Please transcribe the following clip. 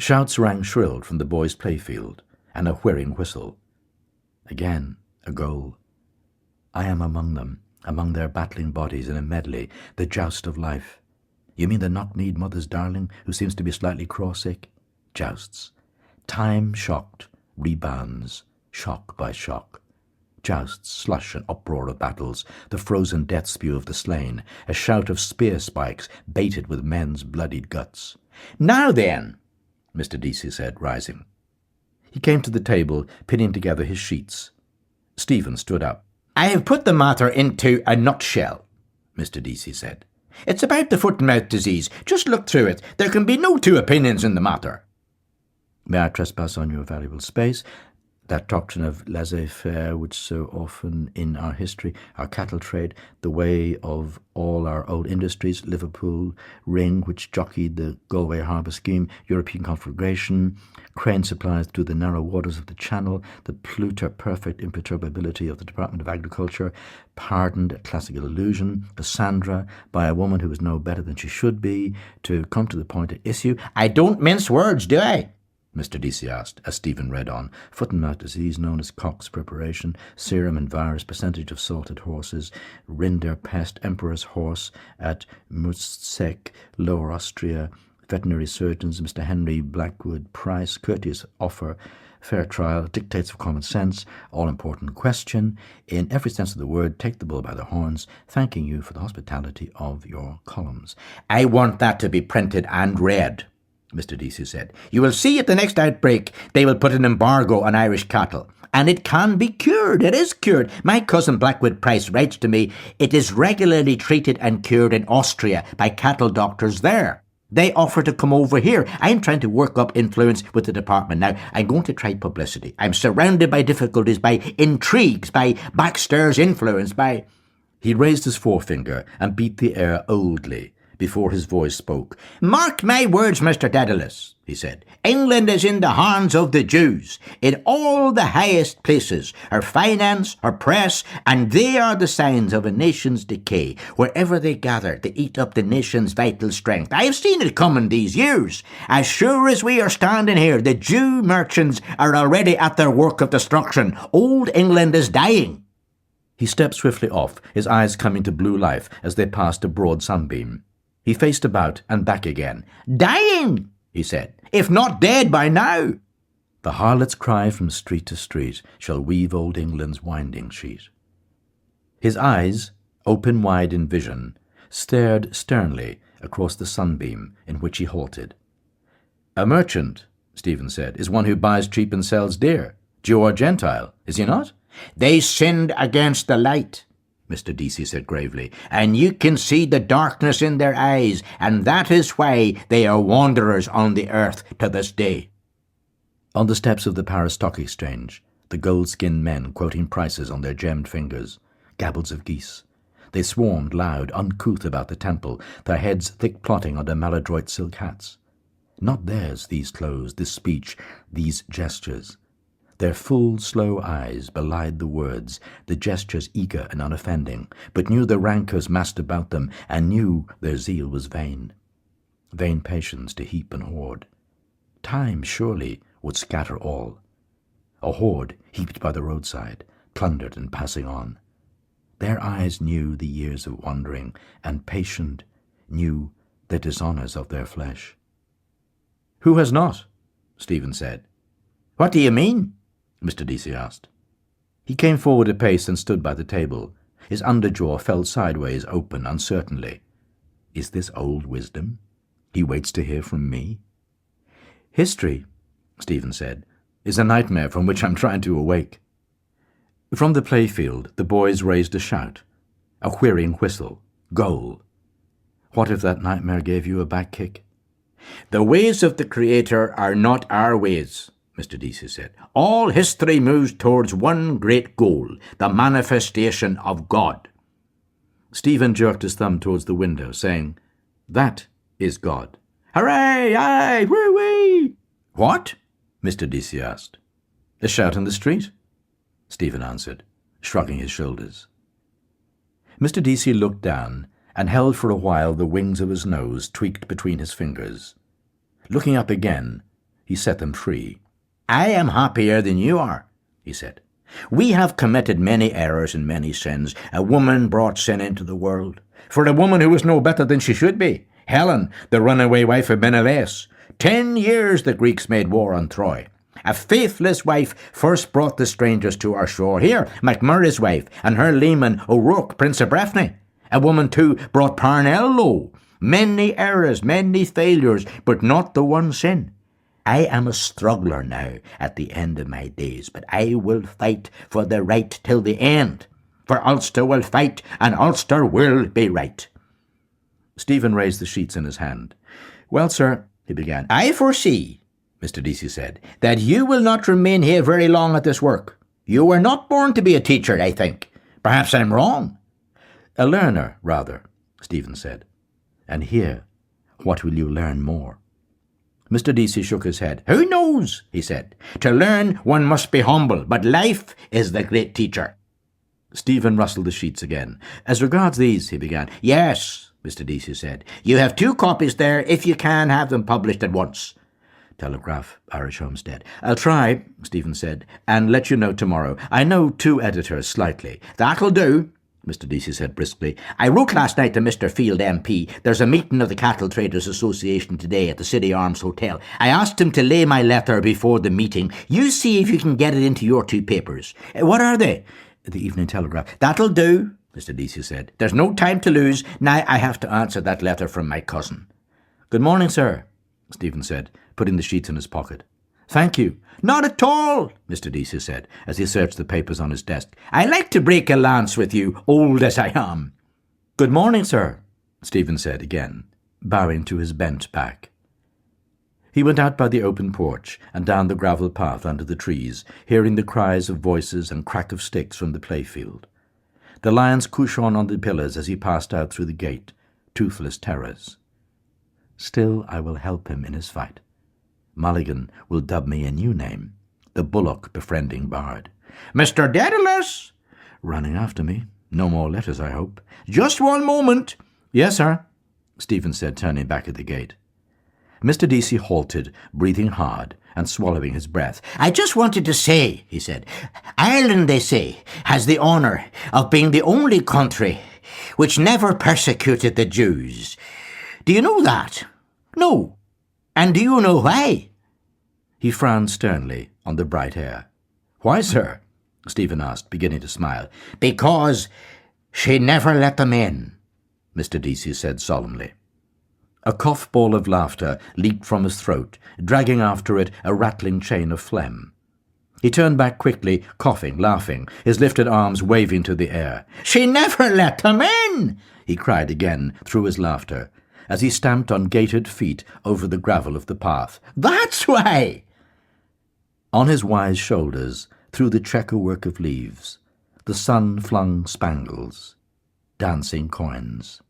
Shouts rang shrill from the boys' playfield, and a whirring whistle. Again, a goal. I am among them, among their battling bodies in a medley, the joust of life. You mean the knock-kneed mother's darling, who seems to be slightly craw-sick? Jousts. Time shocked, rebounds, shock by shock. Jousts, slush and uproar of battles, the frozen death spew of the slain, a shout of spear spikes baited with men's bloodied guts. "Now then," Mr. Deasy said, rising. He came to the table, pinning together his sheets. Stephen stood up. "I have put the matter into a nutshell," Mr. Deasy said. "It's about the foot-and-mouth disease. Just look through it. There can be no two opinions in the matter." "May I trespass on your valuable space? That doctrine of laissez-faire which so often in our history, our cattle trade, the way of all our old industries, Liverpool Ring, which jockeyed the Galway Harbour Scheme, European Conflagration, crane supplies through the narrow waters of the Channel, the Pluter-perfect imperturbability of the Department of Agriculture, pardoned classical illusion, Cassandra, by a woman who was no better than she should be, to come to the point at issue." "I don't mince words, do I?" Mr. Deasy asked, as Stephen read on. "Foot-and-mouth disease known as Koch's preparation, serum and virus, percentage of salted horses, Rinderpest, emperor's horse at Muszek, Lower Austria, veterinary surgeons, Mr. Henry Blackwood Price, courteous offer, fair trial, dictates of common sense, all-important question, in every sense of the word, take the bull by the horns, thanking you for the hospitality of your columns." "I want that to be printed and read," Mr. Deasy said. "You will see at the next outbreak they will put an embargo on Irish cattle. And it can be cured. It is cured. My cousin Blackwood Price writes to me, it is regularly treated and cured in Austria by cattle doctors there. They offer to come over here. I'm trying to work up influence with the department now. I'm going to try publicity. I'm surrounded by difficulties, by intrigues, by backstairs influence, by—" He raised his forefinger and beat the air oldly before his voice spoke. "Mark my words, Mr. Dedalus," he said. "England is in the hands of the Jews, in all the highest places, her finance, her press, and they are the signs of a nation's decay. Wherever they gather, they eat up the nation's vital strength. I have seen it coming these years. As sure as we are standing here, the Jew merchants are already at their work of destruction. Old England is dying." He stepped swiftly off, his eyes coming to blue life as they passed a broad sunbeam. He faced about and back again. "Dying," he said, "if not dead by now." The harlot's cry from street to street shall weave old England's winding sheet. His eyes, open wide in vision, stared sternly across the sunbeam in which he halted. "A merchant," Stephen said, "is one who buys cheap and sells dear. Jew or Gentile, is he not?" "They sinned against the light," Mr. Deasy said gravely, "and you can see the darkness in their eyes, and that is why they are wanderers on the earth to this day." On the steps of the Paris Stock Exchange, the gold-skinned men quoting prices on their gemmed fingers, gabbles of geese. They swarmed loud, uncouth about the temple, their heads thick plotting under maladroit silk hats. Not theirs, these clothes, this speech, these gestures. Their full, slow eyes belied the words, the gestures eager and unoffending, but knew the rancours massed about them, and knew their zeal was vain. Vain patience to heap and hoard. Time, surely, would scatter all. A hoard heaped by the roadside, plundered and passing on. Their eyes knew the years of wandering, and patient, knew the dishonours of their flesh. "Who has not?" Stephen said. "What do you mean?" Mr. Deasy asked. He came forward a pace and stood by the table. His underjaw fell sideways open uncertainly. Is this old wisdom? He waits to hear from me? "History," Stephen said, "is a nightmare from which I'm trying to awake." From the playfield the boys raised a shout, a whirring whistle. Goal. What if that nightmare gave you a back kick? "The ways of the Creator are not our ways," Mr. Deasy said. "All history moves towards one great goal, the manifestation of God." Stephen jerked his thumb towards the window, saying, "That is God." "Hooray! Aye! Woo-wee!" "What?" Mr. Deasy asked. "A shout in the street," Stephen answered, shrugging his shoulders. Mr. Deasy looked down and held for a while the wings of his nose tweaked between his fingers. Looking up again, He set them free. "I am happier than you are," he said. "We have committed many errors and many sins. A woman brought sin into the world. For a woman who was no better than she should be. Helen, the runaway wife of Menelaus. 10 years the Greeks made war on Troy. A faithless wife first brought the strangers to our shore. Here, MacMurray's wife, and her leman O'Rourke, Prince of Breffni. A woman, too, brought Parnell low. Many errors, many failures, but not the one sin. I am a struggler now at the end of my days, but I will fight for the right till the end. For Ulster will fight, and Ulster will be right." Stephen raised the sheets in his hand. "Well, sir," he began. "I foresee," Mr. Deasy said, "that you will not remain here very long at this work. You were not born to be a teacher, I think. Perhaps I'm wrong." "A learner, rather," Stephen said. "And here, what will you learn more?" Mr. Deasy shook his head. "Who knows?" he said. "To learn one must be humble, but life is the great teacher." Stephen rustled the sheets again. "As regards these," he began. "Yes," Mr. Deasy said. "You have 2 copies there, if you can have them published at once." Telegraph, Irish Homestead. "I'll try," Stephen said, "and let you know tomorrow. I know 2 editors slightly." "That'll do," Mr. Deasy said briskly. "I wrote last night to Mr. Field MP. There's a meeting of the Cattle Traders Association today at the City Arms Hotel. I asked him to lay my letter before the meeting. You see if you can get it into your 2 papers. What are they?" "The Evening Telegraph." "That'll do," Mr. Deasy said. "There's no time to lose. Now I have to answer that letter from my cousin." "Good morning, sir," Stephen said, putting the sheets in his pocket. "Thank you." "Not at all," Mr. Deasy said, as he searched the papers on his desk. "I like to break a lance with you, old as I am." "Good morning, sir," Stephen said again, bowing to his bent back. He went out by the open porch and down the gravel path under the trees, hearing the cries of voices and crack of sticks from the playfield. The lions couchant on the pillars as he passed out through the gate, toothless terrors. Still I will help him in his fight. Mulligan will dub me a new name, the bullock befriending bard. "Mr. Dedalus!" "Running after me. No more letters, I hope." "Just one moment." "Yes, sir," Stephen said, turning back at the gate. Mr. Deasy halted, breathing hard and swallowing his breath. "I just wanted to say," he said, "Ireland, they say, has the honour of being the only country which never persecuted the Jews. Do you know that?" "No." "And do you know why?" He frowned sternly on the bright air. "Why, sir?" Stephen asked, beginning to smile. "Because she never let them in," Mr. Deasy said solemnly. A cough ball of laughter leaped from his throat, dragging after it a rattling chain of phlegm. He turned back quickly, coughing, laughing, his lifted arms waving to the air. "She never let them in!" he cried again through his laughter, as he stamped on gaitered feet over the gravel of the path. "That's why!" On his wise shoulders, through the checker-work of leaves, the sun flung spangles, dancing coins.